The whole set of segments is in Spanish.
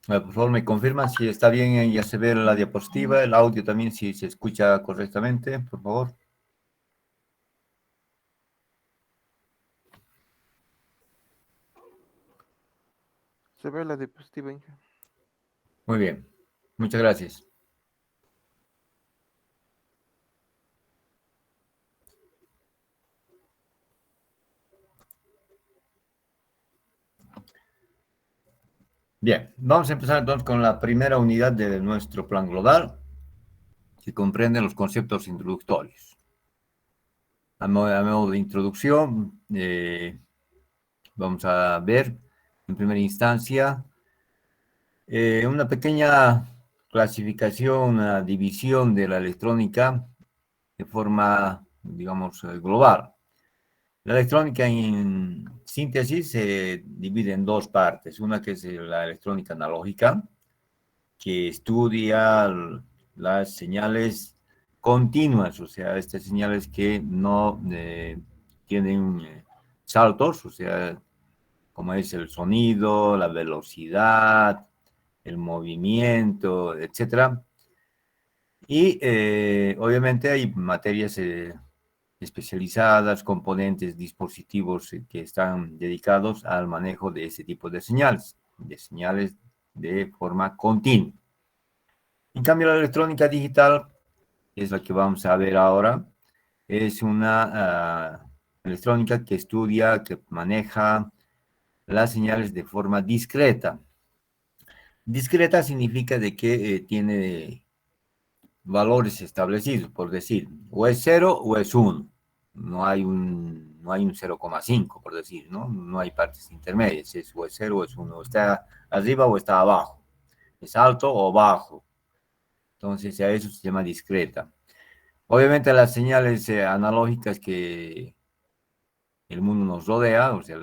Por favor, me confirman si está bien, ya se ve la diapositiva, el audio también, si se escucha correctamente, por favor. Se ve la diapositiva, Inge. Muy bien, muchas gracias. Bien, vamos a empezar entonces con la primera unidad de nuestro plan global, que comprende los conceptos introductorios. A modo de introducción, vamos a ver en primera instancia una pequeña clasificación, una división de la electrónica de forma, digamos, global. La electrónica en síntesis se divide en dos partes. Una que es la electrónica analógica, que estudia las señales continuas, o sea, estas señales que no tienen saltos, o sea, como es el sonido, la velocidad, el movimiento, etcétera. Y obviamente hay materias especializadas, componentes, dispositivos que están dedicados al manejo de ese tipo de señales de forma continua. En cambio, la electrónica digital, que es la que vamos a ver ahora, es una electrónica que estudia, que maneja las señales de forma discreta. Discreta significa de que tiene valores establecidos, por decir, o es 0 o es 1. No hay un 0,5, por decir, ¿no? No hay partes intermedias, es o es 0 o es 1, está arriba o está abajo, es alto o bajo. Entonces, a eso se llama discreta. Obviamente, las señales analógicas que el mundo nos rodea, o sea,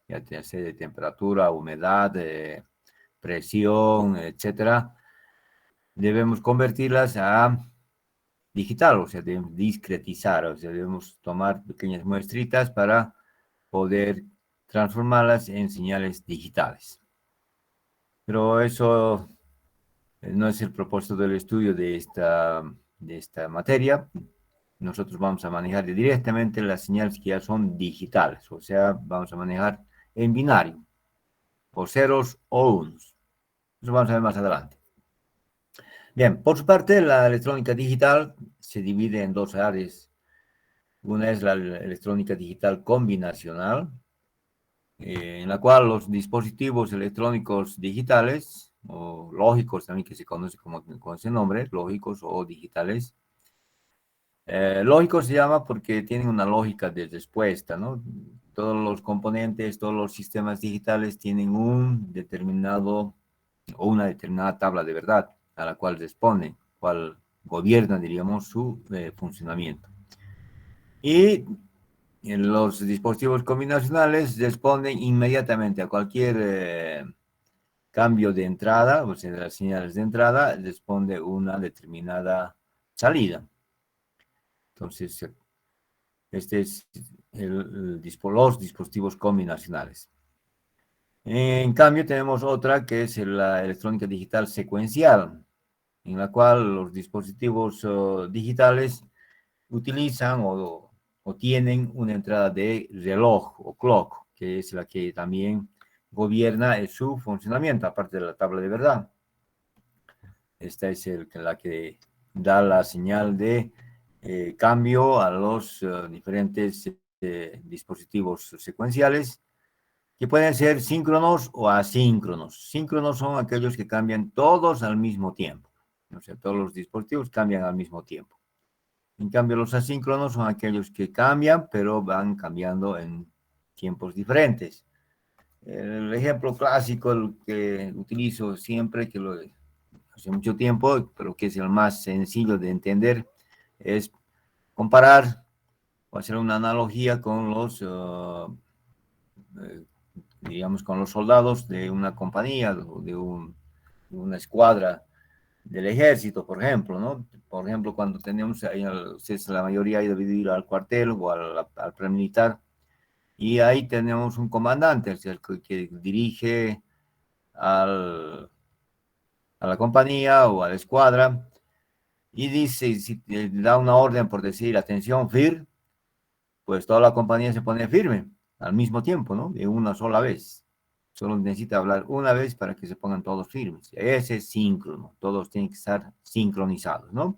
ya sea de temperatura, humedad, presión, etcétera, debemos convertirlas a digital, o sea, debemos discretizar, o sea, debemos tomar pequeñas muestritas para poder transformarlas en señales digitales. Pero eso no es el propósito del estudio de esta materia. Nosotros vamos a manejar directamente las señales que ya son digitales, o sea, vamos a manejar en binario, o ceros o unos. Eso vamos a ver más adelante. Bien, por su parte, la electrónica digital se divide en dos áreas. Una es la electrónica digital combinacional, en la cual los dispositivos electrónicos digitales, o lógicos también que se conoce con ese nombre, lógicos o digitales. Lógicos se llama porque tienen una lógica de respuesta, ¿no? Todos los componentes, todos los sistemas digitales tienen un determinado o una determinada tabla de verdad a la cual responde, cual gobierna, diríamos, su funcionamiento. Y los dispositivos combinacionales responden inmediatamente a cualquier cambio de entrada, o sea, de las señales de entrada, responde una determinada salida. Entonces, este es los dispositivos combinacionales. En cambio, tenemos otra que es la electrónica digital secuencial, en la cual los dispositivos digitales utilizan o tienen una entrada de reloj o clock, que es la que también gobierna su funcionamiento, aparte de la tabla de verdad. Esta es la que da la señal de cambio a los diferentes dispositivos secuenciales, que pueden ser síncronos o asíncronos. Síncronos son aquellos que cambian todos al mismo tiempo. O sea, todos los dispositivos cambian al mismo tiempo. En cambio, los asíncronos son aquellos que cambian, pero van cambiando en tiempos diferentes. El ejemplo clásico, el que utilizo siempre, que lo hace mucho tiempo, pero que es el más sencillo de entender, es comparar o hacer una analogía con digamos, con los soldados de una compañía, de una escuadra del ejército, por ejemplo, ¿no? Por ejemplo, cuando tenemos, ahí, la mayoría ha ido a vivir al cuartel o al premilitar, y ahí tenemos un comandante, el que dirige al, a la compañía o a la escuadra y dice, si da una orden por decir, atención, FIR, pues toda la compañía se pone firme al mismo tiempo, ¿no? De una sola vez. Solo necesita hablar una vez para que se pongan todos firmes. Ese es síncrono. Todos tienen que estar sincronizados, ¿no?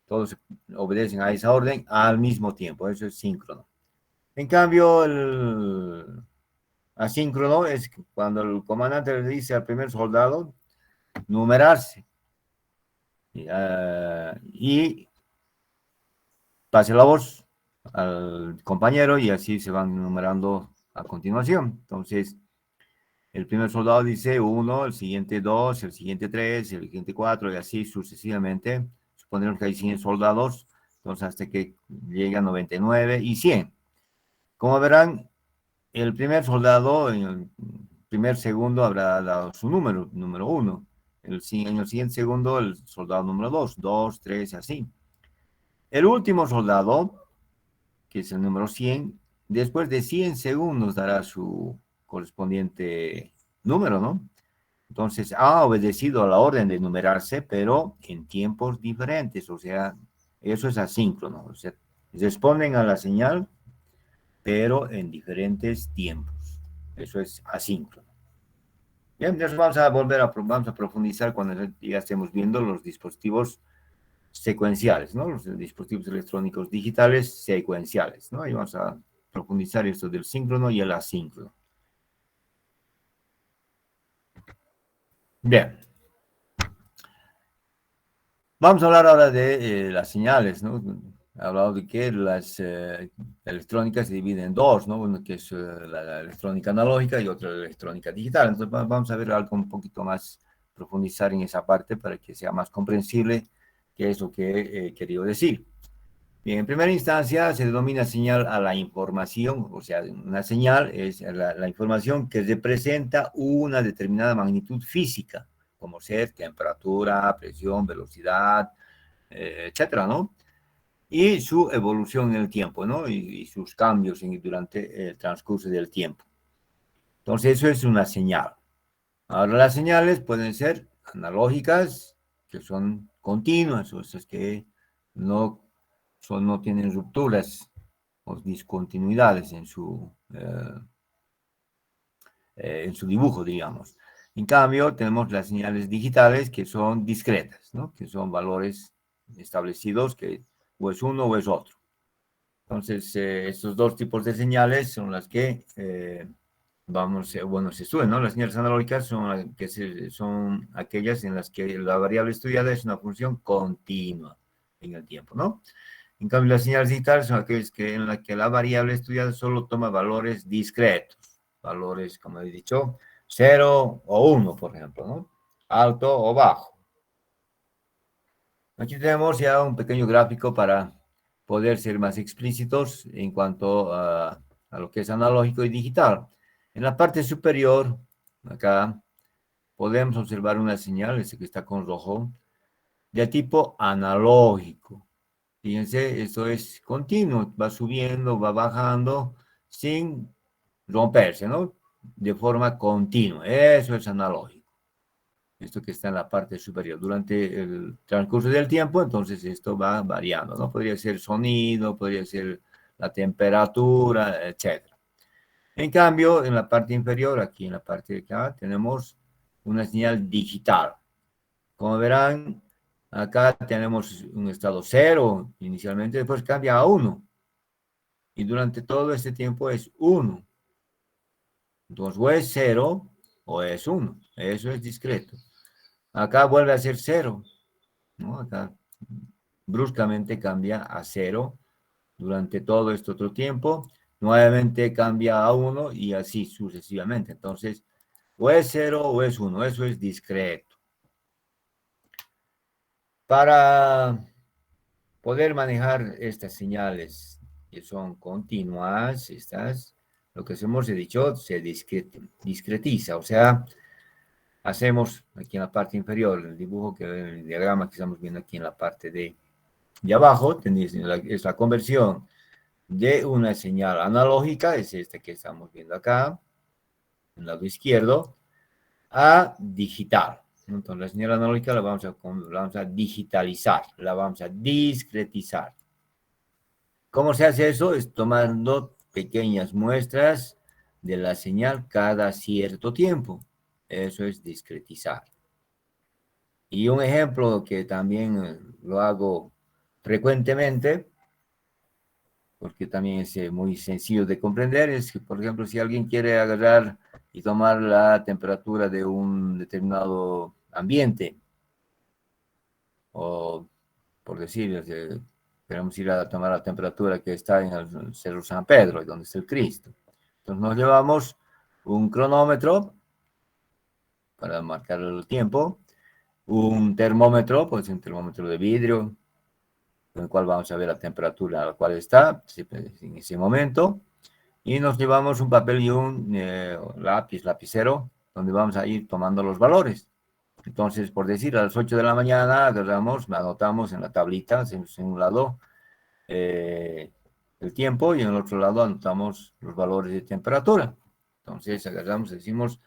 Todos obedecen a esa orden al mismo tiempo. Eso es síncrono. En cambio, el asíncrono es cuando el comandante le dice al primer soldado numerarse y pase la voz al compañero y así se van numerando a continuación. Entonces, el primer soldado dice 1, el siguiente 2, el siguiente 3, el siguiente 4 y así sucesivamente. Suponemos que hay 100 soldados, entonces hasta que llegan 99 y 100. Como verán, el primer soldado en el primer segundo habrá dado su número 1. En el siguiente segundo, el soldado número 2, 2, 3, así. El último soldado, que es el número 100, después de 100 segundos dará su correspondiente número, ¿no? Entonces ha obedecido a la orden de numerarse, pero en tiempos diferentes, o sea, eso es asíncrono, o sea, responden a la señal, pero en diferentes tiempos. Eso es asíncrono. Bien, entonces vamos a profundizar cuando ya estemos viendo los dispositivos secuenciales, ¿no? Los dispositivos electrónicos digitales secuenciales, ¿no? Y vamos a profundizar esto del síncrono y el asíncrono. Bien. Vamos a hablar ahora de las señales, ¿no? He hablado de que las electrónicas se dividen en dos, ¿no? Uno que es la electrónica analógica y otra la electrónica digital. Entonces vamos a ver algo un poquito más, profundizar en esa parte para que sea más comprensible qué es lo que he querido decir. Bien, en primera instancia se denomina señal a la información, o sea, una señal es la información que representa una determinada magnitud física, como ser temperatura, presión, velocidad, etcétera, ¿no? Y su evolución en el tiempo, ¿no? Y sus cambios durante el transcurso del tiempo. Entonces, eso es una señal. Ahora, las señales pueden ser analógicas, que son continuas, o sea, que no tienen rupturas o discontinuidades en su dibujo, digamos. En cambio, tenemos las señales digitales que son discretas, ¿no? Que son valores establecidos que o es uno o es otro. Entonces, estos dos tipos de señales son las que se estudian, ¿no? Las señales analógicas son aquellas en las que la variable estudiada es una función continua en el tiempo, ¿no? En cambio, las señales digitales son aquellas en las que la variable estudiada solo toma valores discretos, valores, como he dicho, 0 o 1, por ejemplo, ¿no? Alto o bajo. Aquí tenemos ya un pequeño gráfico para poder ser más explícitos en cuanto a lo que es analógico y digital. En la parte superior, acá, podemos observar una señal, que está con rojo, de tipo analógico. Fíjense, esto es continuo, va subiendo, va bajando, sin romperse, ¿no? De forma continua. Eso es analógico. Esto que está en la parte superior. Durante el transcurso del tiempo, entonces esto va variando, ¿no? Podría ser sonido, podría ser la temperatura, etc. En cambio, en la parte inferior, aquí en la parte de acá, tenemos una señal digital. Como verán, acá tenemos un estado 0 inicialmente, después cambia a 1. Y durante todo este tiempo es 1. Entonces, o es 0 o es 1. Eso es discreto. Acá vuelve a ser 0, ¿no? Acá bruscamente cambia a 0 durante todo este otro tiempo. Nuevamente cambia a 1 y así sucesivamente. Entonces, o es 0 o es 1. Eso es discreto. Para poder manejar estas señales que son continuas, lo que hemos dicho, se discretiza, o sea, hacemos aquí en la parte inferior el dibujo, el diagrama que estamos viendo aquí en la parte de abajo, es la conversión de una señal analógica, es esta que estamos viendo acá, en el lado izquierdo, a digital. Entonces, la señal analógica la vamos a digitalizar, la vamos a discretizar. ¿Cómo se hace eso? Es tomando pequeñas muestras de la señal cada cierto tiempo. Eso es discretizar. Y un ejemplo que también lo hago frecuentemente, porque también es muy sencillo de comprender, es que, por ejemplo, si alguien quiere agarrar y tomar la temperatura de un determinado ambiente, o por decir, queremos ir a tomar la temperatura que está en el Cerro San Pedro, donde está el Cristo. Entonces nos llevamos un cronómetro para marcar el tiempo, un termómetro, pues un termómetro de vidrio, con el cual vamos a ver la temperatura a la cual está en ese momento, y nos llevamos un papel y un lapicero, donde vamos a ir tomando los valores. Entonces, por decir, a las 8 de la mañana agarramos, anotamos en la tablita, en un lado el tiempo y en el otro lado anotamos los valores de temperatura. Entonces, agarramos, decimos,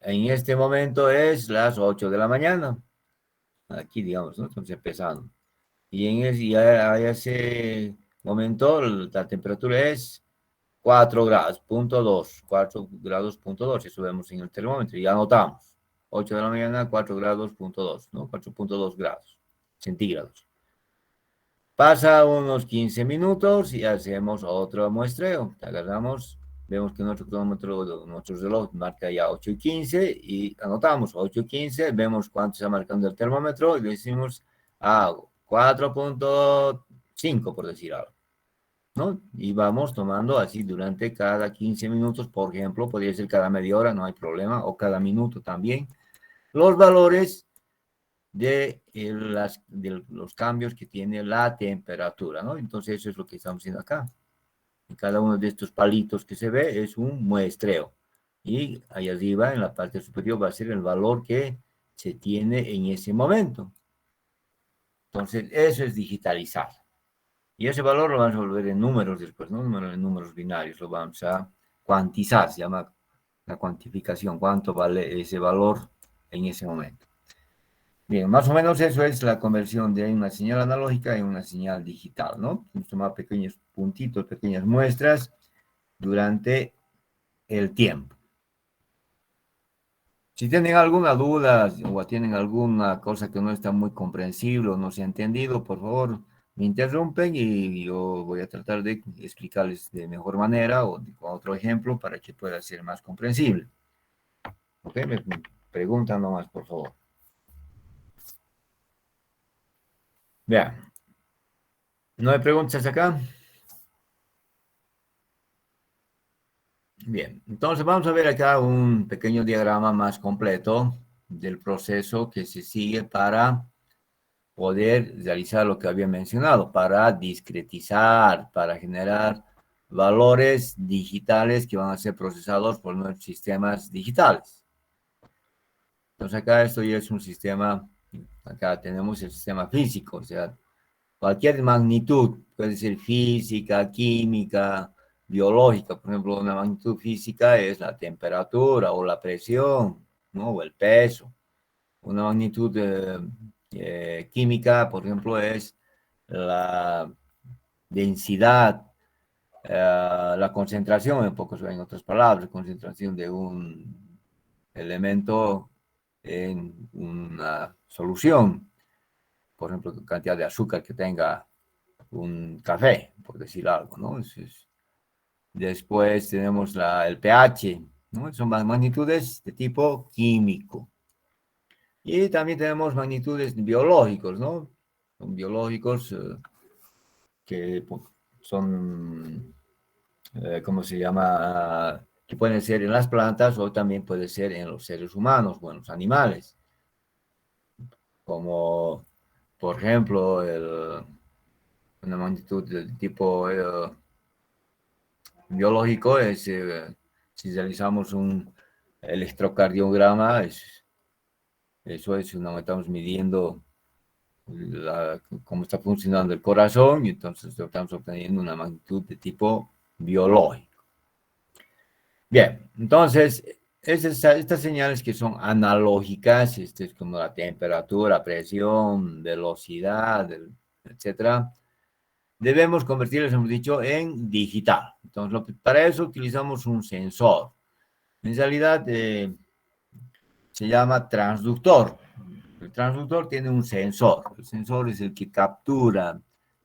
en este momento es las 8 de la mañana. Aquí, digamos, ¿no? Entonces, empezando. Y a ese momento la temperatura es 4 grados, punto 2, 4 grados, punto 2, eso vemos en el termómetro y anotamos. 8 de la mañana, 4 grados, punto 2, ¿no? 4.2 grados centígrados. Pasa unos 15 minutos y hacemos otro muestreo. Agarramos, vemos que nuestro cronómetro, nuestro reloj marca ya 8:15 y anotamos 8:15, vemos cuánto está marcando el termómetro y decimos 4.5 por decir algo, ¿no? Y vamos tomando así durante cada 15 minutos, por ejemplo, podría ser cada media hora, no hay problema, o cada minuto también, los valores de los cambios que tiene la temperatura, ¿no? Entonces eso es lo que estamos haciendo acá. Y cada uno de estos palitos que se ve es un muestreo. Y ahí arriba, en la parte superior, va a ser el valor que se tiene en ese momento. Entonces, eso es digitalizar. Y ese valor lo vamos a volver en números después, ¿no? En números binarios, lo vamos a cuantizar, se llama la cuantificación, cuánto vale ese valor en ese momento. Bien, más o menos eso es la conversión de una señal analógica en una señal digital, ¿no? Vamos a tomar pequeños puntitos, pequeñas muestras durante el tiempo. Si tienen alguna duda o tienen alguna cosa que no está muy comprensible o no se ha entendido, por favor, me interrumpen y yo voy a tratar de explicarles de mejor manera o con otro ejemplo para que pueda ser más comprensible. ¿Ok? Me preguntan nomás, por favor. Vean, ¿no hay preguntas acá? Bien, entonces vamos a ver acá un pequeño diagrama más completo del proceso que se sigue para poder realizar lo que había mencionado, para discretizar, para generar valores digitales que van a ser procesados por nuestros sistemas digitales. Entonces acá esto ya es un sistema, acá tenemos el sistema físico, o sea, cualquier magnitud, puede ser física, química, biológica. Por ejemplo, una magnitud física es la temperatura o la presión, ¿no? O el peso. Una magnitud química, por ejemplo, es la densidad, la concentración, en otras palabras, concentración de un elemento en una solución. Por ejemplo, la cantidad de azúcar que tenga un café, por decir algo, ¿no? Después tenemos el pH, ¿no? Son magnitudes de tipo químico. Y también tenemos magnitudes biológicos, ¿no? Son biológicos que son, ¿cómo se llama? Que pueden ser en las plantas o también puede ser en los seres humanos o en los animales. Como, por ejemplo, una magnitud de tipo biológico es, si realizamos un electrocardiograma, eso es, estamos midiendo cómo está funcionando el corazón y entonces estamos obteniendo una magnitud de tipo biológico. Bien, entonces Estas señales que son analógicas, como la temperatura, presión, velocidad, etcétera, debemos convertirlas, hemos dicho, en digital. Entonces, para eso utilizamos un sensor. En realidad, se llama transductor. El transductor tiene un sensor. El sensor es el que captura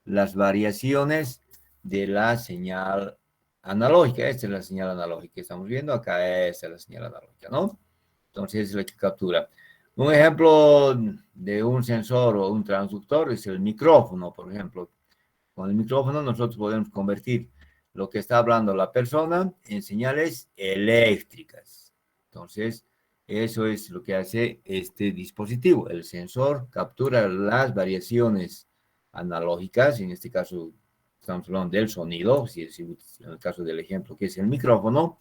las variaciones de la señal analógica. Esta es la señal analógica que estamos viendo. Acá esta es la señal analógica, ¿no? Entonces es la que captura. Un ejemplo de un sensor o un transductor es el micrófono, por ejemplo. Con el micrófono nosotros podemos convertir lo que está hablando la persona en señales eléctricas. Entonces, eso es lo que hace este dispositivo. El sensor captura las variaciones analógicas, en este caso estamos hablando del sonido, si en el caso del ejemplo que es el micrófono,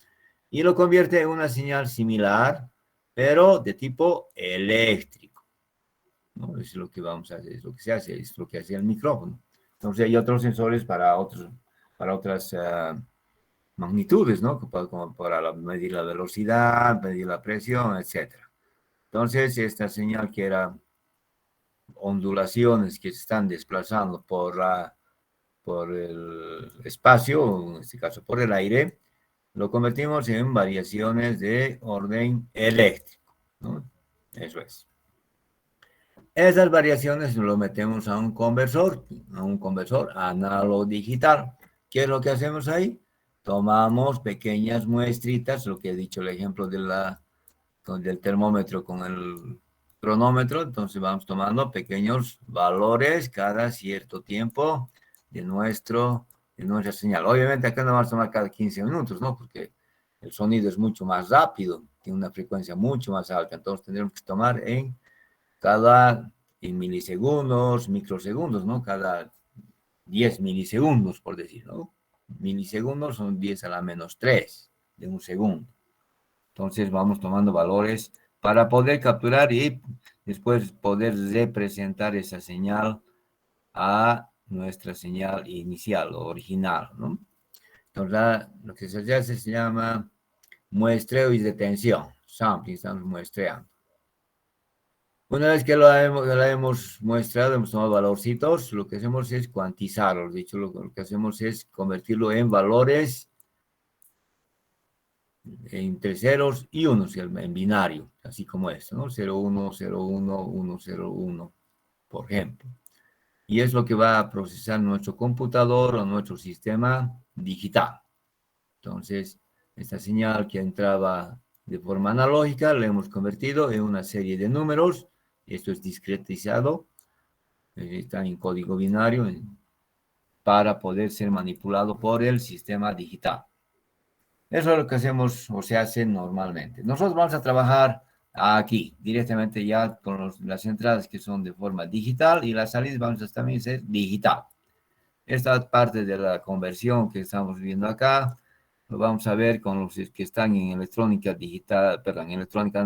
y lo convierte en una señal similar, pero de tipo eléctrico, ¿no? Eso es lo que vamos a hacer, es lo que se hace, es lo que hace el micrófono. Entonces hay otros sensores para otras magnitudes, ¿no? Como para medir la velocidad, medir la presión, etcétera. Entonces, esta señal que era ondulaciones que se están desplazando por el espacio, en este caso por el aire, lo convertimos en variaciones de orden eléctrico, ¿no? Eso es. Esas variaciones lo metemos a un conversor análogo digital. ¿Qué es lo que hacemos ahí? Tomamos pequeñas muestritas, lo que he dicho, el ejemplo del termómetro con el cronómetro. Entonces vamos tomando pequeños valores cada cierto tiempo de, de nuestra señal. Obviamente acá no vamos a tomar cada 15 minutos, ¿no? Porque el sonido es mucho más rápido, tiene una frecuencia mucho más alta. Entonces tendremos que tomar en milisegundos, microsegundos, ¿no? Cada 10 milisegundos, por decir, ¿no? Milisegundos son 10 a la menos 3 de un segundo. Entonces vamos tomando valores para poder capturar y después poder representar esa señal a nuestra señal inicial o original, ¿no? Entonces lo que se hace se llama muestreo y detención, sampling, estamos muestreando. Una vez que lo hemos muestrado, hemos tomado valorcitos, lo que hacemos es cuantizarlo. De hecho, lo que hacemos es convertirlo en valores entre ceros y unos, en binario, así como esto, ¿no? 0, 1, 0, 1, 1, 0, 1, por ejemplo. Y es lo que va a procesar nuestro computador o nuestro sistema digital. Entonces, esta señal que entraba de forma analógica la hemos convertido en una serie de números. Esto es discretizado, está en código binario para poder ser manipulado por el sistema digital. Eso es lo que hacemos o se hace normalmente. Nosotros vamos a trabajar aquí directamente ya con las entradas que son de forma digital y las salidas vamos a también ser digital. Esta parte de la conversión que estamos viendo acá lo vamos a ver con los que están en electrónica digital, perdón, en electrónica,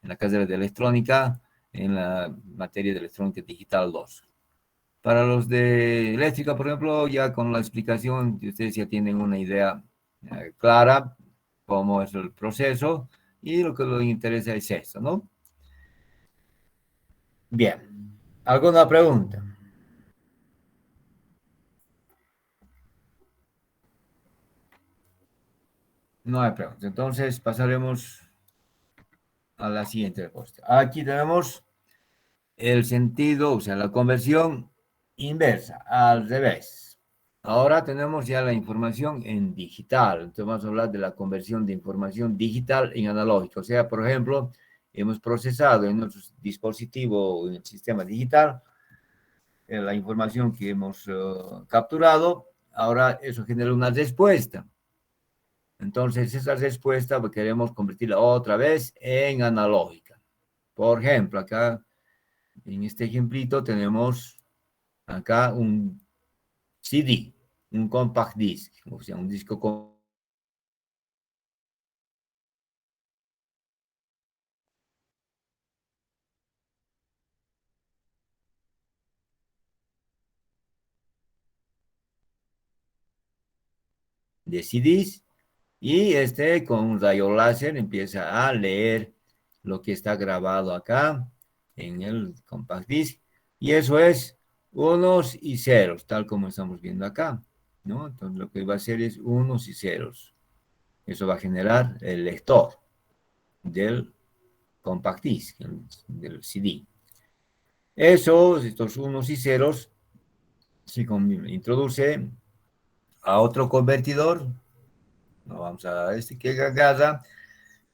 en la carrera de electrónica, en la materia de electrónica digital 2. Para los de eléctrica, por ejemplo, ya con la explicación, ustedes ya tienen una idea clara cómo es el proceso y lo que les interesa es esto, ¿no? Bien. ¿Alguna pregunta? No hay pregunta. Entonces pasaremos a la siguiente respuesta. Aquí tenemos el sentido, o sea, la conversión inversa, al revés. Ahora tenemos ya la información en digital. Entonces vamos a hablar de la conversión de información digital en analógica. O sea, por ejemplo, hemos procesado en nuestro dispositivo, en el sistema digital, la información que hemos capturado. Ahora eso genera una respuesta. Entonces esa respuesta pues, queremos convertirla otra vez en analógica. Por ejemplo, acá en este ejemplito tenemos acá un CD, un compact disc, o sea, un disco de CDs Y con un rayo láser empieza a leer lo que está grabado acá en el compact disc. Y eso es unos y ceros, tal como estamos viendo acá, ¿no? Entonces lo que va a hacer es unos y ceros. Eso va a generar el lector del compact disc, del CD. Estos unos y ceros, se introduce a otro convertidor, no vamos a que agarra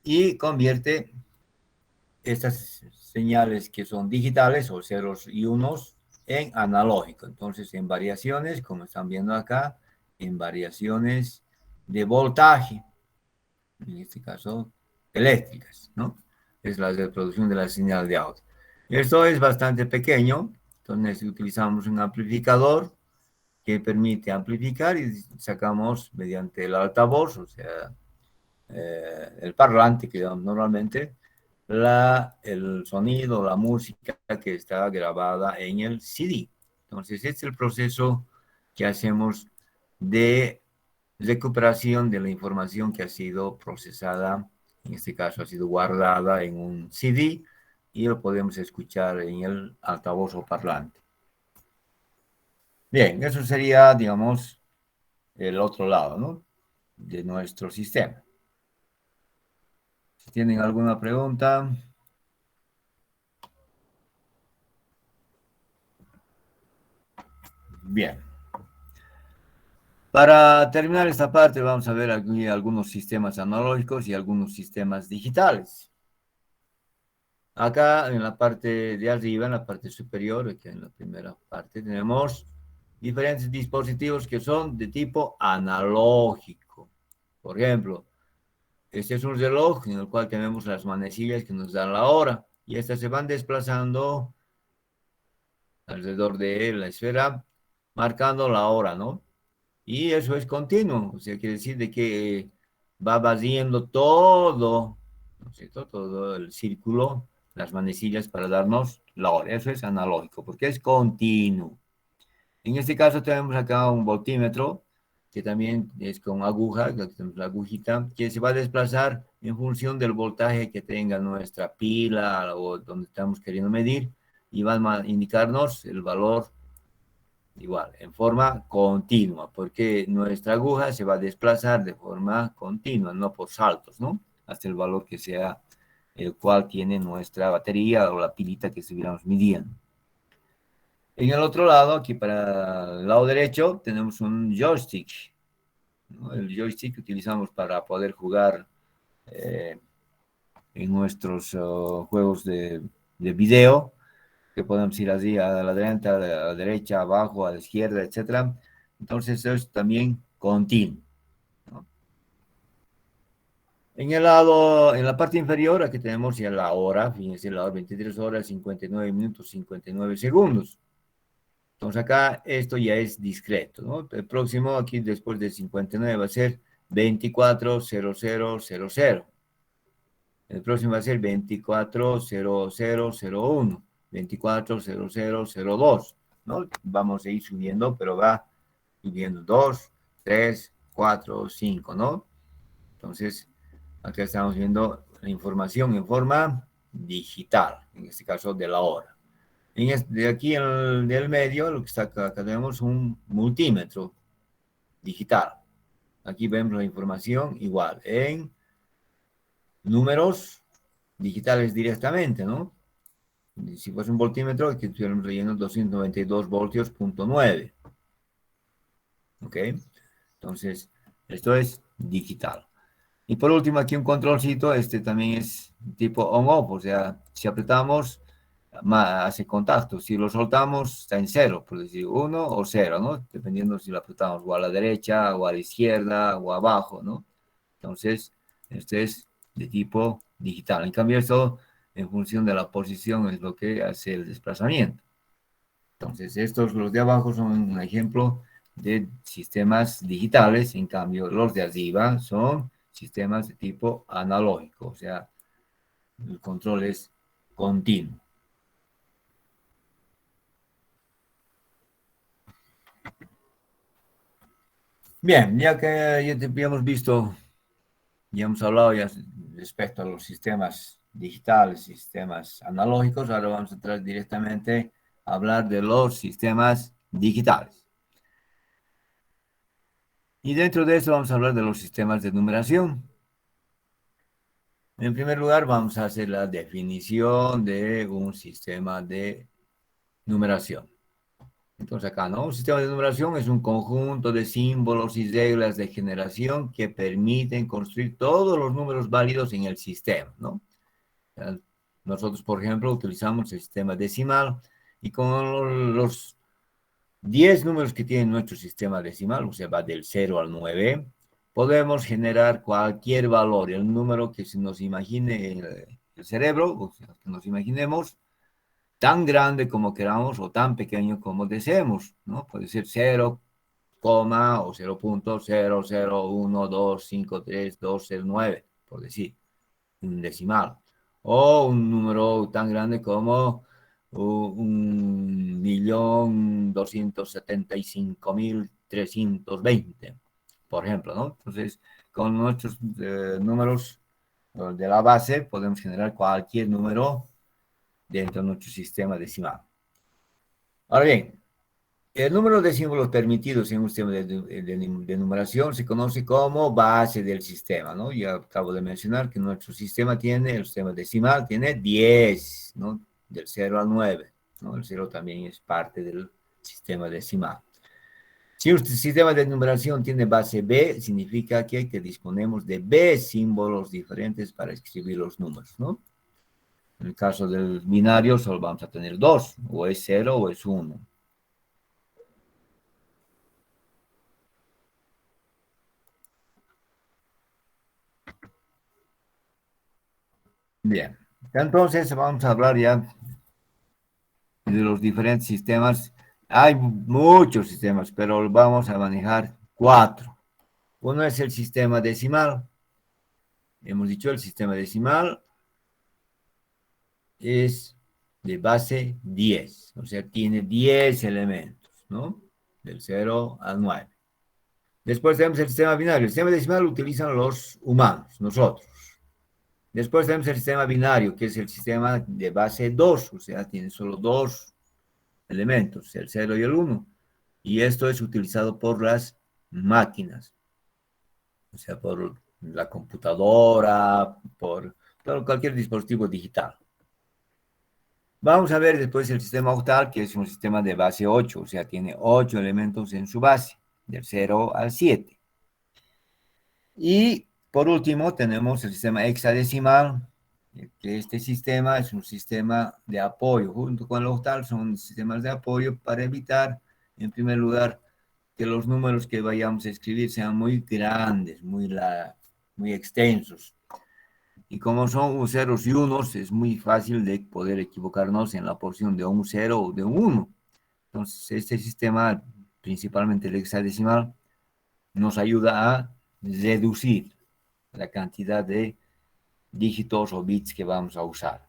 y convierte estas señales que son digitales o ceros y unos en analógico. Entonces, en variaciones, como están viendo acá, en variaciones de voltaje, en este caso eléctricas, ¿no? Es la reproducción de la señal de audio. Esto es bastante pequeño, entonces utilizamos un amplificador que permite amplificar y sacamos mediante el altavoz, o sea, el parlante que damos normalmente, el sonido, la música que está grabada en el CD. Entonces, este es el proceso que hacemos de recuperación de la información que ha sido procesada, en este caso ha sido guardada en un CD y lo podemos escuchar en el altavoz o parlante. Bien, eso sería, digamos, el otro lado, ¿no? De nuestro sistema. Si tienen alguna pregunta. Bien. Para terminar esta parte, vamos a ver aquí algunos sistemas analógicos y algunos sistemas digitales. Acá en la parte de arriba, en la parte superior, aquí en la primera parte, tenemos diferentes dispositivos que son de tipo analógico. Por ejemplo, este es un reloj en el cual tenemos las manecillas que nos dan la hora y estas se van desplazando alrededor de la esfera, marcando la hora, ¿no? Y eso es continuo, o sea, quiere decir de que va barriendo todo, ¿no es cierto? Todo el círculo, las manecillas para darnos la hora. Eso es analógico, porque es continuo. En este caso tenemos acá un voltímetro, que también es con aguja, aquí tenemos la agujita, que se va a desplazar en función del voltaje que tenga nuestra pila o donde estamos queriendo medir, y va a indicarnos el valor igual, en forma continua, porque nuestra aguja se va a desplazar de forma continua, no por saltos, ¿no? Hasta el valor que sea el cual tiene nuestra batería o la pilita que estuviéramos midiendo. En el otro lado, aquí para el lado derecho, tenemos un joystick, ¿no? El joystick que utilizamos para poder jugar en nuestros juegos de video, que podemos ir así a la derecha, abajo, a la izquierda, etcétera. Entonces, eso es también continuo, ¿no? En la parte inferior, aquí tenemos ya la hora, fíjense, la hora 23 horas, 59 minutos, 59 segundos. Entonces, acá esto ya es discreto, ¿no? El próximo, aquí después de 59, va a ser 24:00:00. El próximo va a ser 24:00:01, 24:00:02, ¿no? Vamos a ir subiendo, pero va subiendo 2, 3, 4, 5, ¿no? Entonces, acá estamos viendo la información en forma digital, en este caso de la hora. De aquí en el medio, lo que está acá tenemos un multímetro digital. Aquí vemos la información igual en números digitales directamente, ¿no? Si fuese un voltímetro, que estuviéramos leyendo 292 voltios, punto 9. ¿Ok? Entonces, esto es digital. Y por último, aquí un controlcito, este también es tipo on-off, o sea, si apretamos, hace contacto. Si lo soltamos, está en cero, por decir 1 o 0, ¿no? Dependiendo si lo apretamos o a la derecha, o a la izquierda, o abajo, ¿no? Entonces, este es de tipo digital. En cambio, esto, en función de la posición, es lo que hace el desplazamiento. Entonces, los de abajo son un ejemplo de sistemas digitales, en cambio, los de arriba son sistemas de tipo analógico, o sea, el control es continuo. Bien, ya que ya habíamos visto Ya hemos hablado ya respecto a los sistemas digitales, sistemas analógicos. Ahora vamos a entrar directamente a hablar de los sistemas digitales. Y dentro de eso vamos a hablar de los sistemas de numeración. En primer lugar, vamos a hacer la definición de un sistema de numeración. Entonces acá, ¿no? Un sistema de numeración es un conjunto de símbolos y reglas de generación que permiten construir todos los números válidos en el sistema, ¿no? Nosotros, por ejemplo, utilizamos el sistema decimal y con los 10 números que tiene nuestro sistema decimal, o sea, va del 0 al 9, podemos generar cualquier valor, el número que se nos imagine el cerebro, o sea, que nos imaginemos, tan grande como queramos o tan pequeño como deseemos, ¿no? Puede ser 0, o 0.001253209, por decir, un decimal. O un número tan grande como 1.275.320, por ejemplo, ¿no? Entonces, con nuestros números de la base podemos generar cualquier número dentro de nuestro sistema decimal. Ahora bien, el número de símbolos permitidos en un sistema de numeración se conoce como base del sistema, ¿no? Ya acabo de mencionar que nuestro sistema tiene, el sistema decimal tiene 10, ¿no? Del 0 al 9, ¿no? El 0 también es parte del sistema decimal. Si un sistema de numeración tiene base B, significa que disponemos de B símbolos diferentes para escribir los números, ¿no? En el caso del binario solo vamos a tener dos, o es 0 o es 1. Bien, entonces vamos a hablar ya de los diferentes sistemas. Hay muchos sistemas, pero vamos a manejar 4. Uno es el sistema decimal. Hemos dicho el sistema decimal es de base 10, o sea, tiene 10 elementos, ¿no? Del 0 al 9. Después tenemos el sistema binario. El sistema decimal lo utilizan los humanos, nosotros. Después tenemos el sistema binario, que es el sistema de base 2, o sea, tiene solo dos elementos, el 0 y el 1. Y esto es utilizado por las máquinas, o sea, por la computadora, por cualquier dispositivo digital. Vamos a ver después el sistema octal, que es un sistema de base 8, o sea, tiene 8 elementos en su base, del 0 al 7. Y por último tenemos el sistema hexadecimal, que este sistema es un sistema de apoyo. Junto con el octal son sistemas de apoyo para evitar, en primer lugar, que los números que vayamos a escribir sean muy grandes, muy extensos. Y como son ceros y unos, es muy fácil de poder equivocarnos en la porción de un 0 o de un 1. Entonces, este sistema, principalmente el hexadecimal, nos ayuda a reducir la cantidad de dígitos o bits que vamos a usar.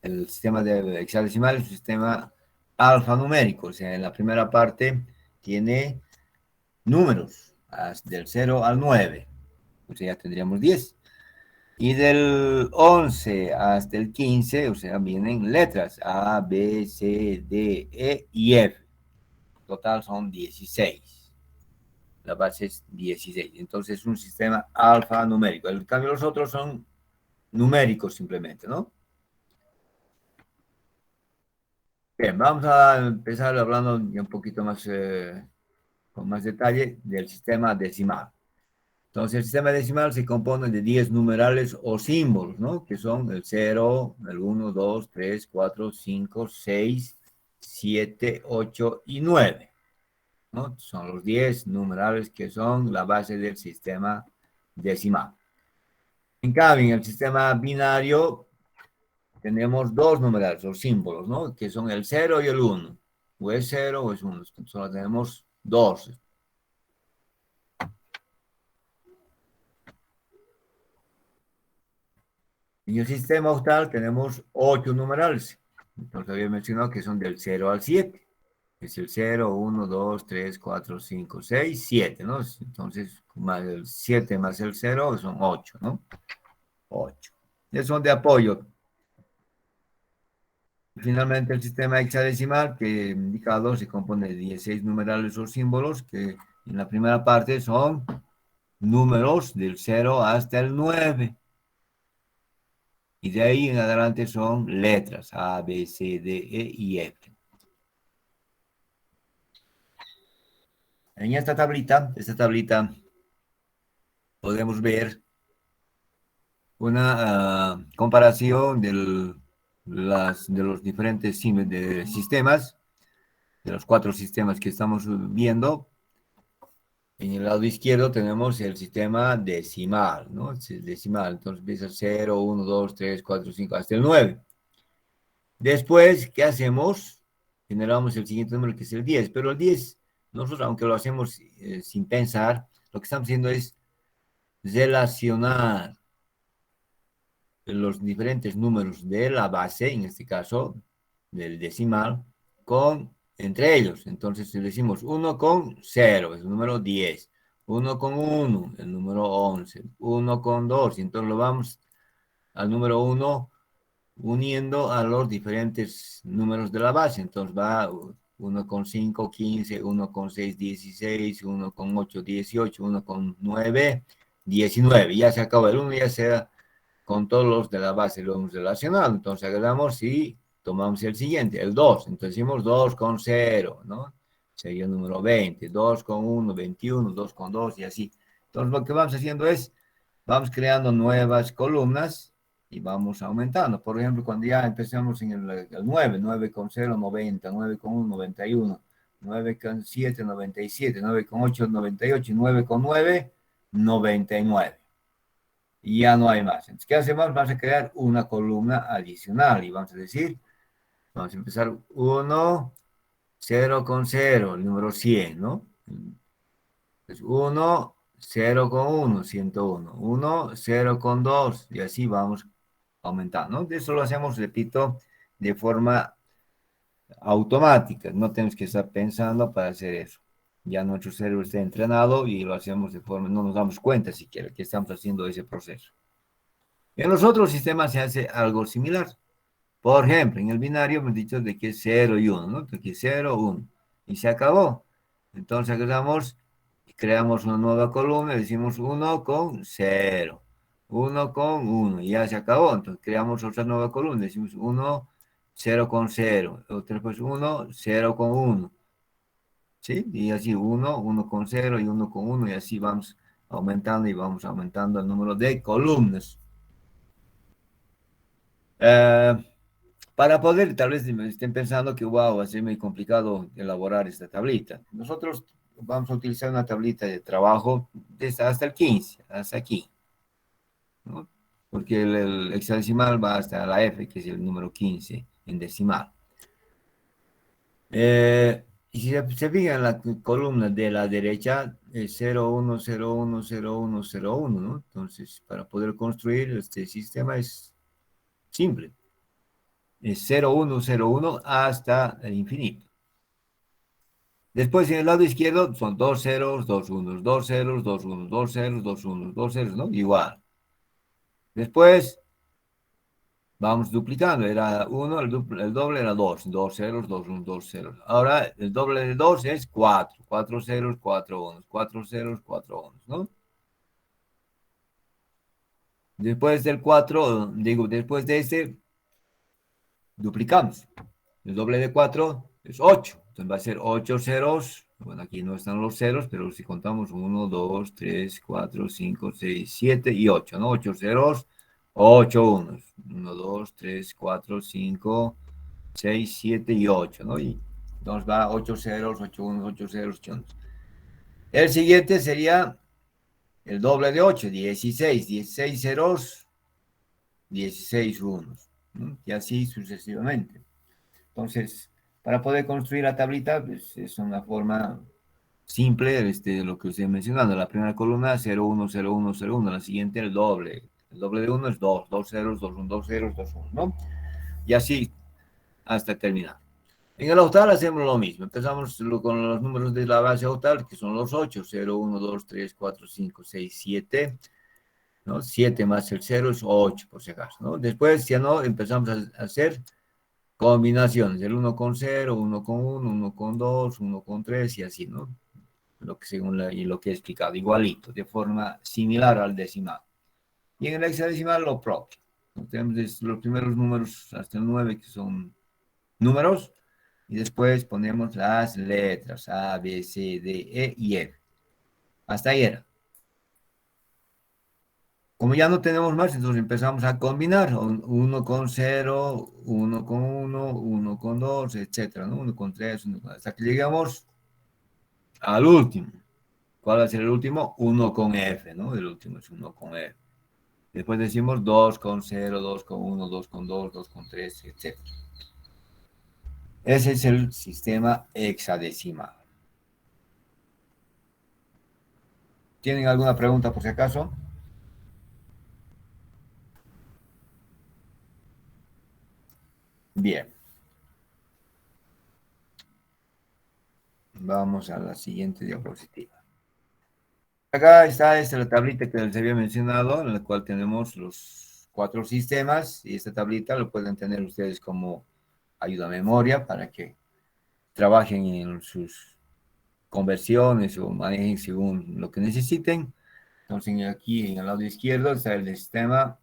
El sistema de hexadecimal es un sistema alfanumérico, o sea, en la primera parte tiene números del 0 al 9, o sea, ya tendríamos 10. Y del 11 hasta el 15, o sea, vienen letras A, B, C, D, E y F. Total son 16. La base es 16. Entonces es un sistema alfanumérico. En cambio, los otros son numéricos simplemente, ¿no? Bien, vamos a empezar hablando un poquito más, con más detalle del sistema decimal. Entonces, el sistema decimal se compone de 10 numerales o símbolos, ¿no? Que son el 0, el 1, 2, 3, 4, 5, 6, 7, 8 y 9, ¿no? Son los 10 numerales que son la base del sistema decimal. En cambio, en el sistema binario tenemos dos numerales o símbolos, ¿no? Que son el 0 y el 1. O es 0 o es 1. Solo tenemos dos. En el sistema octal tenemos 8 numerales. Entonces había mencionado que son del 0 al 7. Es el 0, 1, 2, 3, 4, 5, 6, 7, ¿no? Entonces, más el 7 más el 0 son 8, ¿no? 8. Es son de apoyo. Finalmente, el sistema hexadecimal que he indicado se compone de 16 numerales o símbolos que en la primera parte son números del 0 hasta el 9. Y de ahí en adelante son letras A, B, C, D, E y F. En esta tablita podemos ver una comparación de los diferentes sistemas, de los 4 sistemas que estamos viendo. En el lado izquierdo tenemos el sistema decimal, ¿no? Es el decimal, entonces empieza 0, 1, 2, 3, 4, 5, hasta el 9. Después, ¿qué hacemos? Generamos el siguiente número que es el 10, pero el 10, nosotros aunque lo hacemos sin pensar, lo que estamos haciendo es relacionar los diferentes números de la base, en este caso del decimal, entre ellos. Entonces decimos 1 con 0, es el número 10, 1 con 1, el número 11, 1 con 2, y entonces lo vamos al número 1 uniendo a los diferentes números de la base. Entonces va 1 con 5, 15, 1 con 6, 16, 1 con 8, 18, 1 con 9, 19. Ya se acabó el 1, ya sea con todos los de la base lo hemos relacionado. Entonces agarramos y tomamos el siguiente, el 2. Entonces decimos 2 con 0, ¿no? Sería el número 20, 2 con 1, 21, 2 con 2 y así. Entonces lo que vamos haciendo es, vamos creando nuevas columnas y vamos aumentando. Por ejemplo, cuando ya empezamos en el 9, 9 con 0, 90, 9 con 1, 91, 9 con 7, 97, 9 con 8, 98, 9 con 9, 99. Y ya no hay más. Entonces, ¿qué hacemos? Vamos a crear una columna adicional y vamos a decir, vamos a empezar 1, 0 con 0, el número 100, ¿no? Entonces, 1, 0 con 1, 101, 1, 0 con 2, y así vamos aumentando, ¿no? Eso lo hacemos, repito, de forma automática, no tenemos que estar pensando para hacer eso. Ya nuestro cerebro está entrenado y lo hacemos de forma, no nos damos cuenta siquiera que estamos haciendo ese proceso. En los otros sistemas se hace algo similar. Por ejemplo, en el binario hemos dicho de que es 0 y 1, ¿no? De que es 0, 1. Y se acabó. Entonces agarramos y creamos una nueva columna y decimos 1 con 0. 1 con 1. Y ya se acabó. Entonces creamos otra nueva columna. Decimos 1, 0 con 0. Otra pues 1, 0 con 1. ¿Sí? Y así 1, 1 con 0 y 1 con 1. Y así vamos aumentando y vamos aumentando el número de columnas. Para poder, tal vez estén pensando que, wow, va a ser muy complicado elaborar esta tablita. Nosotros vamos a utilizar una tablita de trabajo hasta el 15, hasta aquí, ¿no? Porque el hexadecimal va hasta la F, que es el número 15 en decimal. Y si se fijan en la columna de la derecha, es 0, 1, 0, 1, 0, 1, 0, 1, ¿no? Entonces, para poder construir este sistema es simple. Es 0, 1, 0, 1 hasta el infinito. Después en el lado izquierdo son 2 ceros, 2 unos, 2 ceros, 2 unos, 2 ceros, 2 unos, 2 ceros, ¿no? Igual. Después vamos duplicando. Era 1, el doble era 2, 2 ceros, 2 unos, 2 ceros. Ahora el doble de 2 es 4, 4 ceros, 4 unos, 4 ceros, 4 unos, ¿no? Después del 4, digo, después de este, duplicamos. El doble de 4 es 8. Entonces va a ser 8 ceros. Bueno, aquí no están los ceros, pero si contamos 1, 2, 3, 4, 5, 6, 7 y 8, ¿no? 8 ceros, 8 unos. 1, 2, 3, 4, 5, 6, 7 y 8, ¿no? Y entonces va 8 ceros, 8 unos, 8 ceros, 8 unos. El siguiente sería el doble de 8, 16. 16 ceros, 16 unos, ¿no? Y así sucesivamente. Entonces, para poder construir la tablita, pues, es una forma simple de lo que estoy mencionando. La primera columna, 0, 1, 0, 1, 0, 1. La siguiente, el doble. El doble de 1 es 2 ceros, 2 1, 2 ceros, 2 1, ¿no? Y así hasta terminar. En el octal hacemos lo mismo. Empezamos con los números de la base octal, que son los 8, 0, 1, 2, 3, 4, 5, 6, 7. ¿No? 7 más el 0 es 8, por si acaso, ¿no? Después ya no empezamos a hacer combinaciones, el 1 con 0, 1 con 1, 1 con 2, 1 con 3 y así, ¿no? Lo que según y lo que he explicado, igualito, de forma similar al decimal. Y en el hexadecimal lo propio. Tenemos los primeros números hasta el 9 que son números y después ponemos las letras A, B, C, D, E y F. Hasta ahí era. Como ya no tenemos más, entonces empezamos a combinar 1 con 0, 1 con 1, 1 con 2, etcétera, ¿no? 1 con 3, hasta que llegamos al último. ¿Cuál va a ser el último? 1 con F, ¿no? El último es 1 con F. Después decimos 2 con 0, 2 con 1, 2 con 2, 2 con 3, etcétera. Ese es el sistema hexadecimal. ¿Tienen alguna pregunta por si acaso? Bien. Vamos a la siguiente diapositiva. Acá está la tablita que les había mencionado, en la cual tenemos los 4 sistemas, y esta tablita lo pueden tener ustedes como ayuda a memoria para que trabajen en sus conversiones o manejen según lo que necesiten. Entonces aquí en el lado izquierdo está el sistema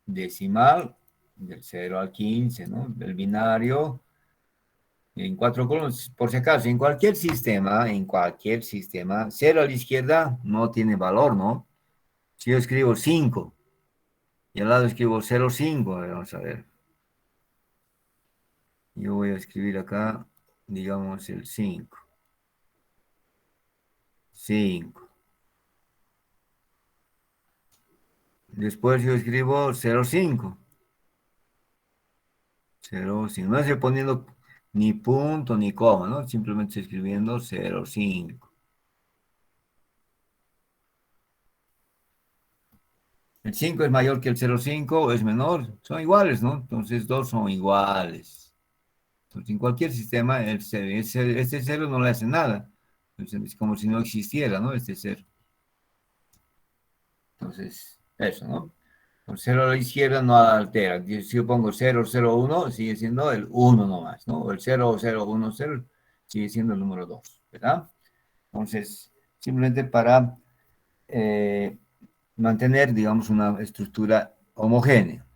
decimal, del 0 al 15, ¿no? Del binario, en 4 columnas, por si acaso, en cualquier sistema, 0 a la izquierda no tiene valor, ¿no? Si yo escribo 5 y al lado escribo 0,5, vamos a ver. Yo voy a escribir acá, digamos, el 5. 5. Después yo escribo 0,5. 0,5. No estoy poniendo ni punto ni coma, ¿no? Simplemente estoy escribiendo 0,5. El 5 es mayor que el 0,5 o es menor. Son iguales, ¿no? Entonces, dos son iguales. Entonces, en cualquier sistema, este 0 no le hace nada. Entonces, es como si no existiera, ¿no? Este 0. Entonces, eso, ¿no? El 0 a la izquierda no altera. Si yo pongo 0,01, sigue siendo el 1 nomás, ¿no? O el 0,010 sigue siendo el número 2, ¿verdad? Entonces, simplemente para mantener, digamos, una estructura homogénea.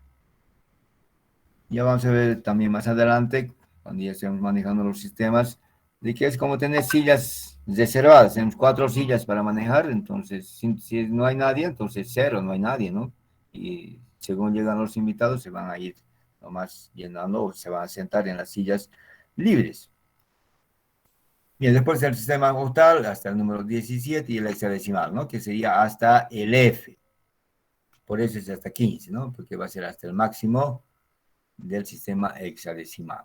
Ya vamos a ver también más adelante, cuando ya estemos manejando los sistemas, de que es como tener sillas reservadas. Tenemos 4 sillas para manejar, entonces si no hay nadie, entonces 0, no hay nadie, ¿no? Y según llegan los invitados, se van a ir nomás llenando o se van a sentar en las sillas libres. Bien, después del sistema octal hasta el número 17 y el hexadecimal, ¿no? Que sería hasta el F. Por eso es hasta 15, ¿no? Porque va a ser hasta el máximo del sistema hexadecimal.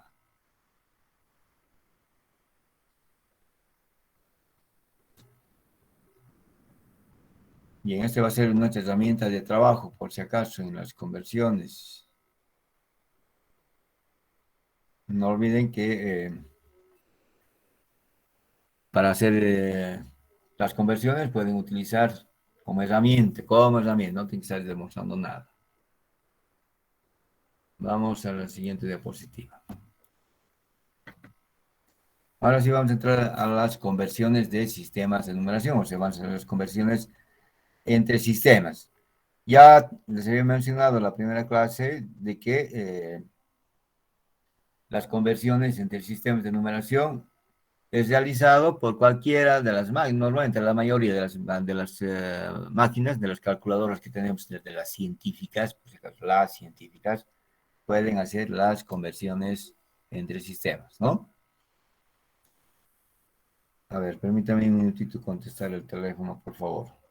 Bien, este va a ser nuestra herramienta de trabajo, por si acaso, en las conversiones. No olviden que para hacer las conversiones pueden utilizar como herramienta, no tienen que estar demostrando nada. Vamos a la siguiente diapositiva. Ahora sí vamos a entrar a las conversiones de sistemas de numeración, o sea, vamos a hacer las conversiones entre sistemas. Ya les había mencionado en la primera clase de que las conversiones entre sistemas de numeración es realizado por cualquiera de las máquinas, normalmente la mayoría de las máquinas, de las calculadoras que tenemos, de las científicas, por si acaso, las científicas, pueden hacer las conversiones entre sistemas, ¿no? A ver, permítame un minutito contestar el teléfono, por favor.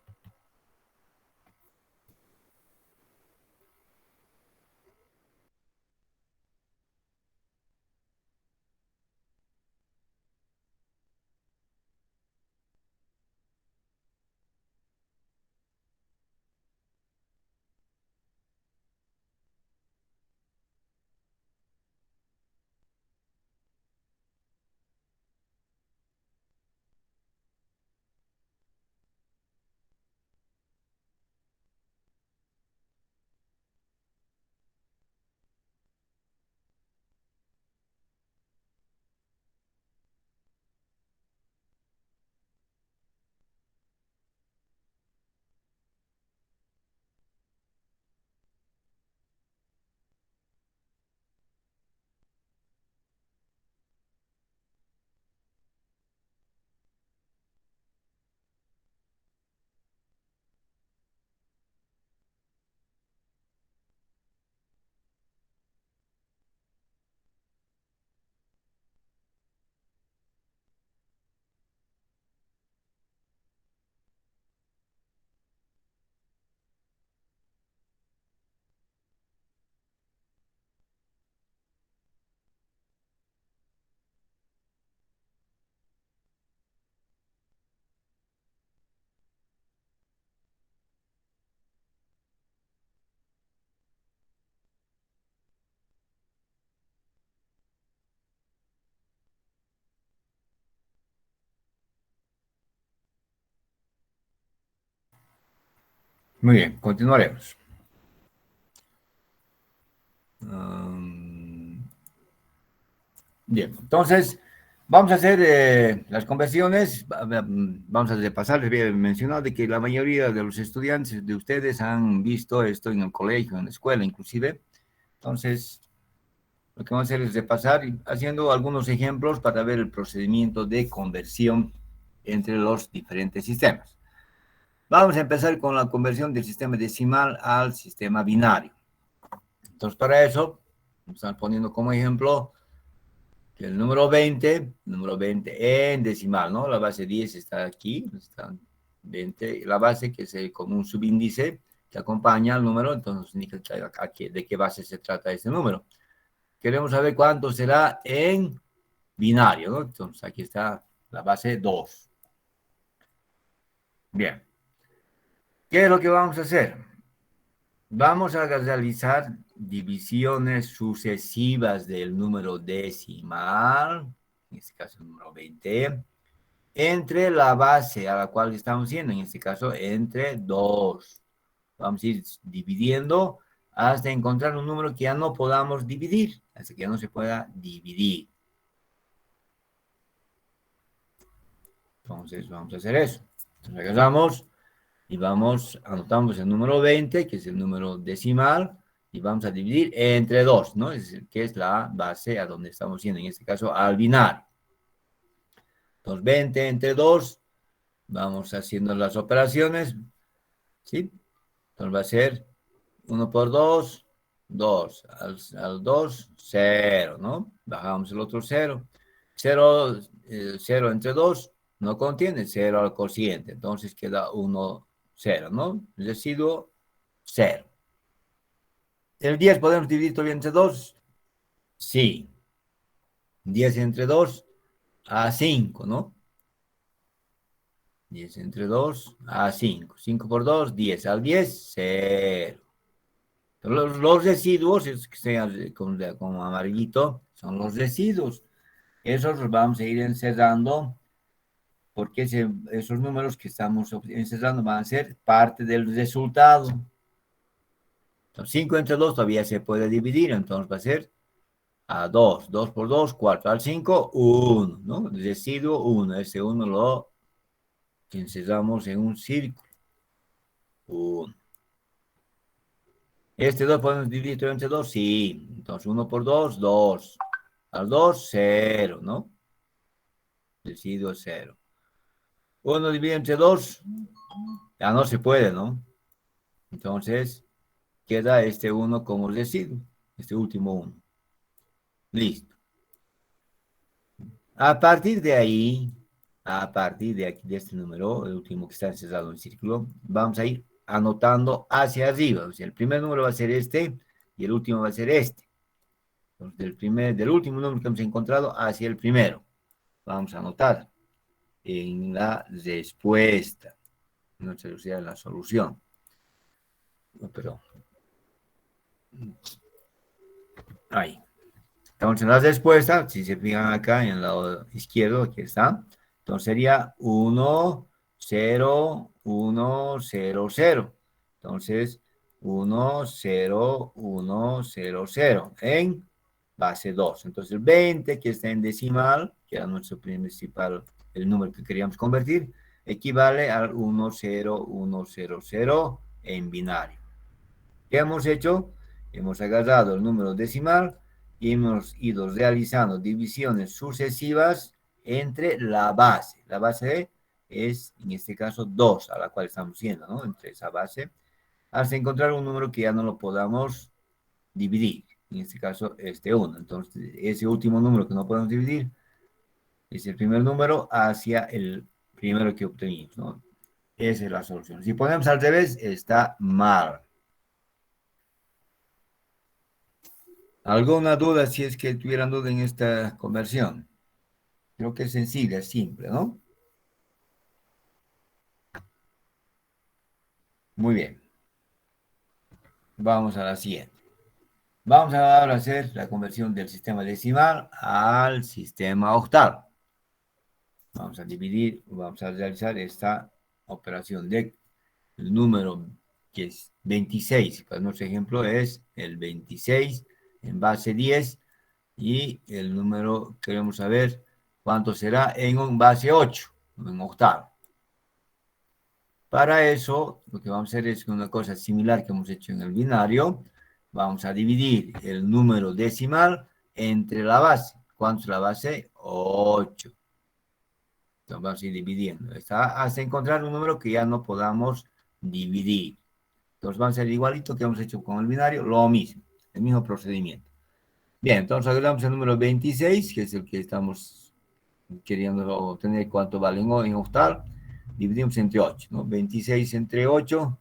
Muy bien, continuaremos. Bien, entonces vamos a hacer las conversiones. Vamos a repasar. Les había mencionado de que la mayoría de los estudiantes de ustedes han visto esto en el colegio, en la escuela inclusive. Entonces, lo que vamos a hacer es repasar haciendo algunos ejemplos para ver el procedimiento de conversión entre los diferentes sistemas. Vamos a empezar con la conversión del sistema decimal al sistema binario. Entonces, para eso, están poniendo como ejemplo que el número 20 en decimal, ¿no? La base 10 está aquí, está 20, la base que es como un subíndice que acompaña al número, entonces indica de qué base se trata este número. Queremos saber cuánto será en binario, ¿no? Entonces aquí está la base 2. Bien. ¿Qué es lo que vamos a hacer? Vamos a realizar divisiones sucesivas del número decimal, en este caso el número 20, entre la base a la cual estamos yendo, en este caso entre 2. Vamos a ir dividiendo hasta encontrar un número que ya no podamos dividir, hasta que ya no se pueda dividir. Entonces vamos a hacer eso. Entonces regresamos y anotamos el número 20, que es el número decimal, y vamos a dividir entre 2, ¿no? Es decir, que es la base a donde estamos yendo, en este caso al binario. Entonces 20 entre 2, vamos haciendo las operaciones, ¿sí? Entonces va a ser 1 por 2, 2. Al 2, 0, ¿no? Bajamos el otro 0. 0, 0 entre 2 no contiene 0 al cociente. Entonces queda 1, 0, ¿no? Residuo 0. ¿El 10 podemos dividir todavía entre 2? Sí. 10 entre 2 a 5, ¿no? 10 entre 2 a 5. 5 por 2, 10. Al 10, 0. Los residuos, es que sean como amarillito, son los residuos. Esos los vamos a ir encerrando porque esos números que estamos encerrando van a ser parte del resultado. Entonces, 5 entre 2 todavía se puede dividir, entonces va a ser a 2. 2 por 2, 4. Al 5, 1, ¿no? El residuo 1. Ese 1 lo encerramos en un círculo. 1. ¿Este 2 podemos dividir entre 2? Sí. Entonces 1 por 2, 2. Al 2, 0, ¿no? Residuo 0. 1 dividido entre 2, ya no se puede, ¿no? Entonces queda este 1 como residuo, este último 1. Listo. A partir de ahí, a partir de aquí, de este número, el último que está encerrado en el círculo, vamos a ir anotando hacia arriba. O sea, el primer número va a ser este y el último va a ser este. Entonces, del último número que hemos encontrado hacia el primero. Vamos a anotar en la respuesta. No se sea en la solución. No, pero ahí. Entonces, en la respuesta, si se fijan acá en el lado izquierdo, aquí está. Entonces sería 1, 0, 1, 0, 0. Entonces, 1, 0, 1, 0, 0 en base 2. Entonces, el 20 que está en decimal, que era nuestro principal, el número que queríamos convertir, equivale al 1, 0, 1, 0, 0 en binario. ¿Qué hemos hecho? Hemos agarrado el número decimal y hemos ido realizando divisiones sucesivas entre la base. La base es, en este caso, 2, a la cual estamos yendo, ¿no? Entre esa base, hasta encontrar un número que ya no lo podamos dividir. En este caso, este 1. Entonces, ese último número que no podemos dividir es el primer número hacia el primero que obtenimos, ¿no? Esa es la solución. Si ponemos al revés, está mal. ¿Alguna duda si es que tuvieran duda en esta conversión? Creo que es sencilla, es simple, ¿no? Muy bien. Vamos a la siguiente. Vamos ahora a hacer la conversión del sistema decimal al sistema octal. Vamos a realizar esta operación de el número que es 26. Para nuestro ejemplo es el 26 en base 10 y el número queremos saber cuánto será en un base 8, en octavo. Para eso, lo que vamos a hacer es una cosa similar que hemos hecho en el binario. Vamos a dividir el número decimal entre la base. ¿Cuánto es la base? 8. Entonces vamos a ir dividiendo. Hasta encontrar un número que ya no podamos dividir. Entonces vamos a hacer igualito que hemos hecho con el binario, lo mismo, el mismo procedimiento. Bien, entonces agregamos el número 26, que es el que estamos queriendo obtener cuánto vale en octal. Dividimos entre 8, ¿no? 26 entre 8,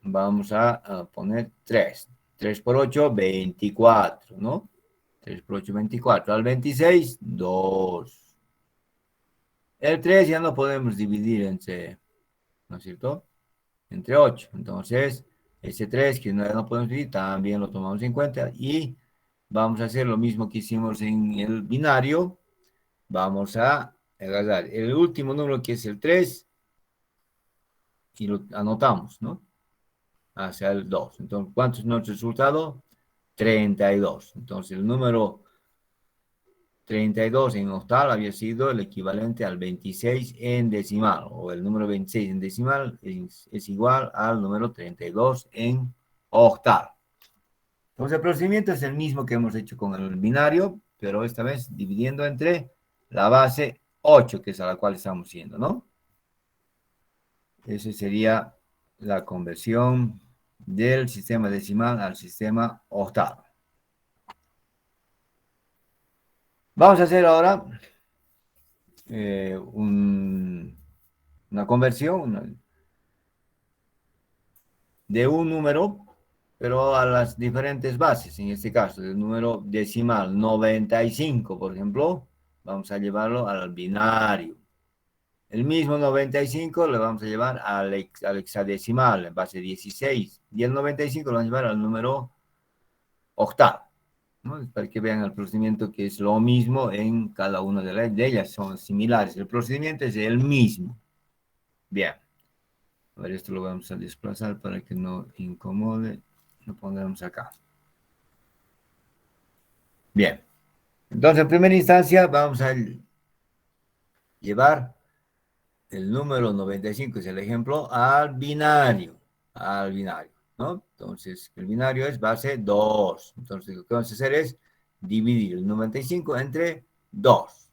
vamos a poner 3. 3 por 8, 24, ¿no? 3 por 8, 24. Al 26, 2. El 3 ya no podemos dividir entre, ¿no es cierto? Entre 8. Entonces, ese 3 que no podemos dividir, también lo tomamos en cuenta. Y vamos a hacer lo mismo que hicimos en el binario. Vamos a agarrar el último número que es el 3 y lo anotamos, ¿no? Hacia el 2. Entonces, ¿cuánto es nuestro resultado? 32. Entonces, el número 32 en octal había sido el equivalente al 26 en decimal, o el número 26 en decimal es igual al número 32 en octal. Entonces, el procedimiento es el mismo que hemos hecho con el binario, pero esta vez dividiendo entre la base 8, que es a la cual estamos yendo, ¿no? Esa sería la conversión del sistema decimal al sistema octal. Vamos a hacer ahora una conversión de un número, pero a las diferentes bases. En este caso, el número decimal 95, por ejemplo, vamos a llevarlo al binario. El mismo 95 lo vamos a llevar al hexadecimal, en base 16. Y el 95 lo vamos a llevar al número octal, ¿no? Para que vean el procedimiento que es lo mismo en cada una de ellas, son similares. El procedimiento es el mismo. Bien. A ver, esto lo vamos a desplazar para que no incomode. Lo pondremos acá. Bien. Entonces, en primera instancia, vamos a llevar el número 95, es el ejemplo, al binario. Al binario, ¿no? Entonces, el binario es base 2. Entonces, lo que vamos a hacer es dividir el 95 entre 2.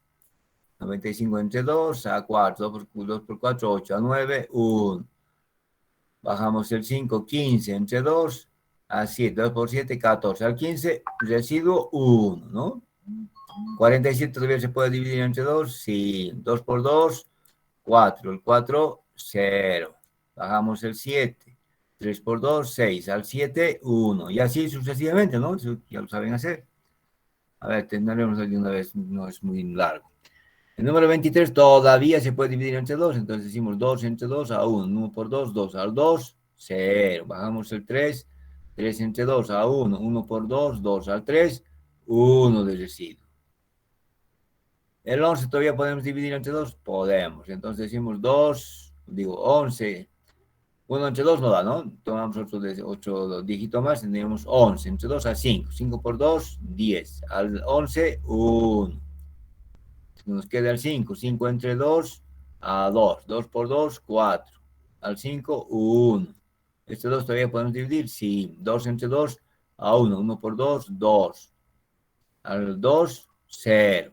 95 entre 2 a 4. 2 por 4, 8 a 9, 1. Bajamos el 5, 15 entre 2 a 7. 2 por 7, 14. Al 15, residuo 1, ¿no? 47 todavía se puede dividir entre 2. Sí. 2 por 2, 4. El 4, 0. Bajamos el 7. 3 por 2, 6. Al 7, 1. Y así sucesivamente, ¿no? Eso ya lo saben hacer. A ver, tendremos de una vez, no es muy largo. El número 23 todavía se puede dividir entre 2, entonces decimos 2 entre 2 a 1, 1 por 2, 2 al 2, 0. Bajamos el 3, 3 entre 2 a 1, 1 por 2, 2 al 3, 1 de residuo. El 11 todavía podemos dividir entre 2, podemos. Entonces decimos 2, digo 11, 1 entre 2 no da, ¿no? Tomamos otro dígito más, tendríamos 11 entre 2 a 5, 5 por 2, 10, al 11, 1. Nos queda el 5. 5 entre 2 a 2. 2 por 2, 4. Al 5, 1. Este 2 todavía podemos dividir. Sí. 2 entre 2 a 1. 1 por 2, 2. Al 2, 0.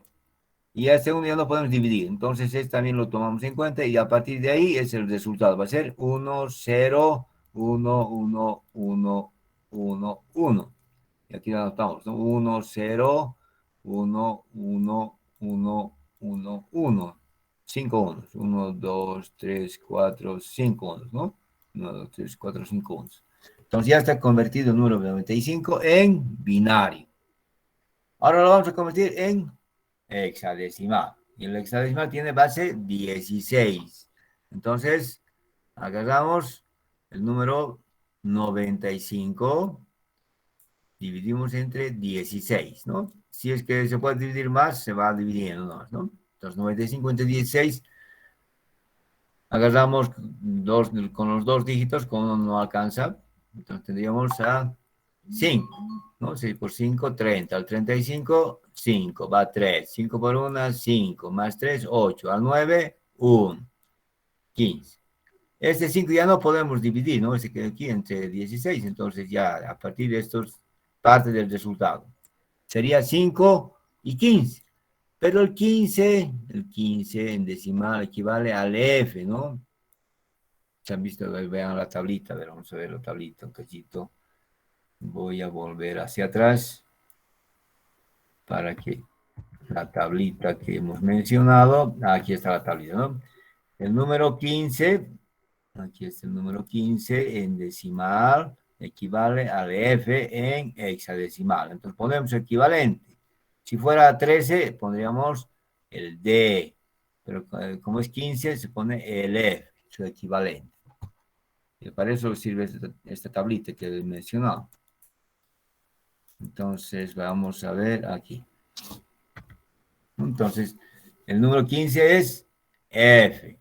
Y al segundo ya no podemos dividir. Entonces este también lo tomamos en cuenta y a partir de ahí es el resultado. Va a ser 1, 0, 1, 1, 1, 1, 1. Y aquí lo anotamos, ¿no? 1, 0, 1, 1, 1, 1, 1. 5 unos. 1, 2, 3, 4, 5 unos, ¿no? 1, 2, 3, 4, 5 unos. Entonces ya está convertido el número 95 en binario. Ahora lo vamos a convertir en hexadecimal. Y el hexadecimal tiene base 16. Entonces, agarramos el número 95, dividimos entre 16, ¿no? Si es que se puede dividir más, se va dividiendo más, ¿no? Entonces, 95 entre 16, Agarramos con los dos dígitos, como no alcanza, entonces tendríamos a 5, ¿no? 6 por 5, 30. Al 35, 5, va 3. 5 por 1, 5. Más 3, 8. Al 9, 1. 15. Este 5 ya no podemos dividir, ¿no? Este queda aquí entre 16, entonces ya a partir de estos, parte del resultado. Sería 5 y 15. Pero el 15 en decimal equivale al F, ¿no? Se han visto, vean la tablita, a ver, vamos a ver la tablita un cachito. Voy a volver hacia atrás para que la tablita que hemos mencionado, aquí está la tablita, ¿no? El número 15, aquí está el número 15 en decimal, equivale al F en hexadecimal. Entonces ponemos equivalente. Si fuera 13, pondríamos el D, pero como es 15, se pone el F, su equivalente. Y para eso sirve esta tablita que he mencionado. Entonces vamos a ver aquí. Entonces, el número 15 es F.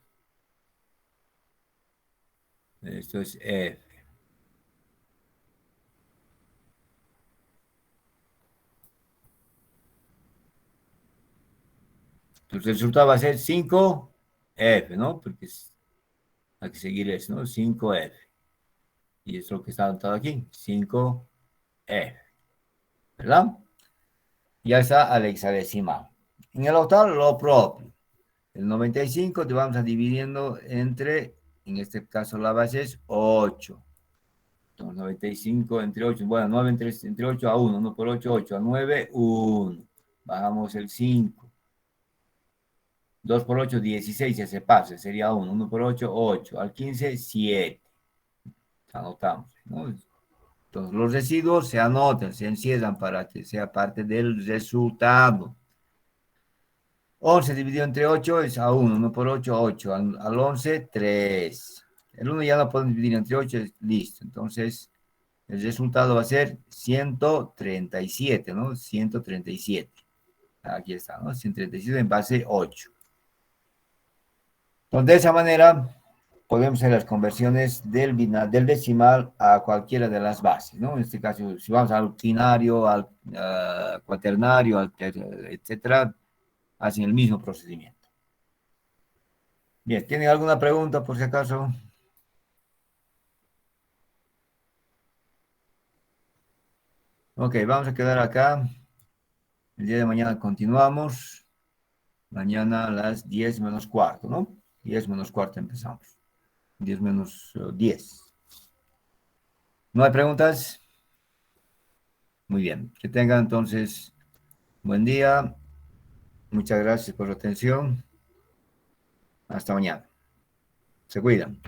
Esto es F. Entonces, el resultado va a ser 5F, ¿no? Porque hay que seguir eso, ¿no? 5F. Y es lo que está anotado aquí, 5F. ¿Verdad? Ya está al hexadecimal. En el octal, lo propio. El 95 te vamos a dividiendo entre, en este caso la base es 8. Entonces, 95 entre 8, bueno, 9 entre 8 a 1, 1 por 8, 8 a 9, 1. Bajamos el 5. 2 por 8, 16, ya se pasa, sería 1. 1 por 8, 8. Al 15, 7. Anotamos, ¿no? Entonces, los residuos se anotan, se encierran para que sea parte del resultado. 11 dividido entre 8 es a 1. 1 por 8, 8. Al 11, 3. El 1 ya lo podemos dividir entre 8, listo. Entonces, el resultado va a ser 137, ¿no? 137. Aquí está, ¿no? 137 en base 8. Entonces, de esa manera, podemos hacer las conversiones del decimal a cualquiera de las bases, ¿no? En este caso, si vamos al quinario, al cuaternario, etcétera, hacen el mismo procedimiento. Bien, ¿tienen alguna pregunta por si acaso? Ok, vamos a quedar acá. El día de mañana continuamos. Mañana a las 10 menos cuarto, ¿no? 10 menos cuarto empezamos. 10 menos 10. ¿No hay preguntas? Muy bien. Que tengan entonces buen día. Muchas gracias por su atención. Hasta mañana. Se cuidan.